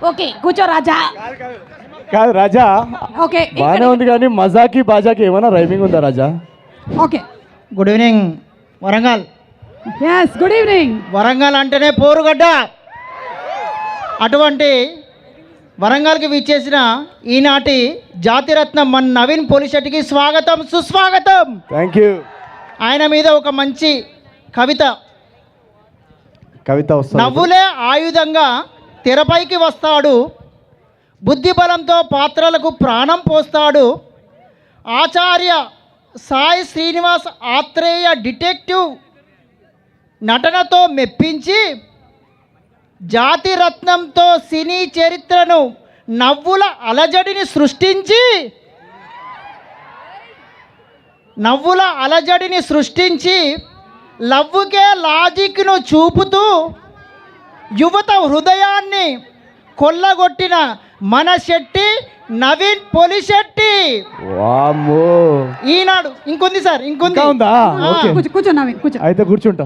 Okay కూర్చో రాజా. కాదు రాజా, okay బాగానే ఉంది కానీ మజాకి బాజాకి ఏమైనా రైమింగ్ ఉందా రాజా? Okay. Good evening Warangal. Yes good evening. Warangal అంటేనే పోరుగడ్డ. అటువంటి వరంగల్కి విచ్చేసిన ఈనాటి జాతిరత్నం మన నవీన్ పోలిశెట్టికి స్వాగతం సుస్వాగతం. Thank you. ఆయన మీద ఒక మంచి కవిత వస్తా. నవ్వులే ఆయుధంగా తెరపైకి వస్తాడు, బుద్ధి బలంతో పాత్రలకు ప్రాణం పోస్తాడు. ఆచార్య సాయి శ్రీనివాస్ ఆత్రేయ డిటెక్టివ్ నటనతో మెప్పించి జాతిరత్నంతో సినీ చరిత్రను నవ్వుల అలజడిని సృష్టించి లవ్వుకే లాజిక్ను చూపుతూ యువత హృదయాన్ని కొల్లగొట్టిన మన శెట్టి నవీన్ పోలిశెట్టి. వామ్మో, ఈనాడు ఇంకొంది సార్, ఇంకొంది ఇంకా ఉందా? ఓకే. కూర్చో నవీన్ కూర్చో. అయితే కూర్చుంటా.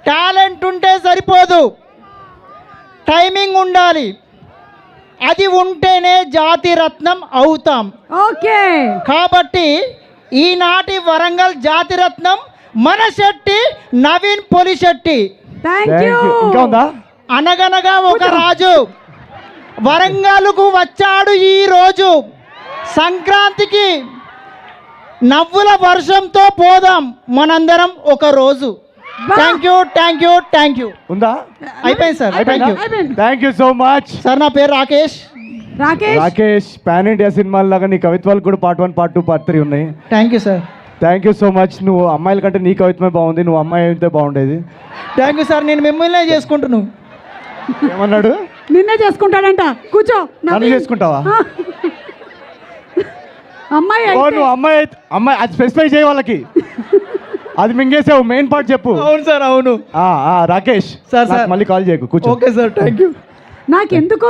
టాలెంట్ ఉంటే సరిపోదు, టైమింగ్ ఉండాలి. అది ఉంటేనే జాతిరత్నం అవుతాం. ఓకే. కాబట్టి ఈనాటి వరంగల్ జాతిరత్నం మన శెట్టి నవీన్ పోలిశెట్టి. Thank you. ఇంకా ఉందా? అనగనగా ఒక రాజు వరంగల్కు వచ్చాడు ఈ రోజు. సంక్రాంతికి నవ్వుల వర్షంతో పోదాం మనందరం ఒక రోజు. Thank you. ఉందా? అయిపోయింది sir. Thank you so much sir. నా పేరు రాకేష్. రాకేష్. పాన్ ఇండియా సినిమాల లాగా నీ కవిత్వాలు కూడా పార్ట్ 1, పార్ట్ 2, పార్ట్ 3 ఉన్నాయి. Thank you sir. Thank you so much. నువ్వు అమ్మాయిల కంటే నీ కవిత్వమే బాగుంది, నువ్వు అమ్మాయి అయితే బాగుండేది. Thank you sir. నేను మిమ్మల్నే చేసుకుంటున్నాను. ఏమన్నాడు? నిన్నే చేసుకుంటాడంట. కూర్చో. నన్ను చేసుకుంటావా? అమ్మాయి నువ్వు అమ్మాయి అది స్పెసిఫై చేయ వాళ్ళకి. అది మింగేసావు. మెయిన్ పార్ట్ చెప్పు. అవును సార్, అవును. రాకేష్ సార్ మళ్ళీ కాల్ చేయకు. కూర్చో. Okay sir, thank you. నాకెందుకో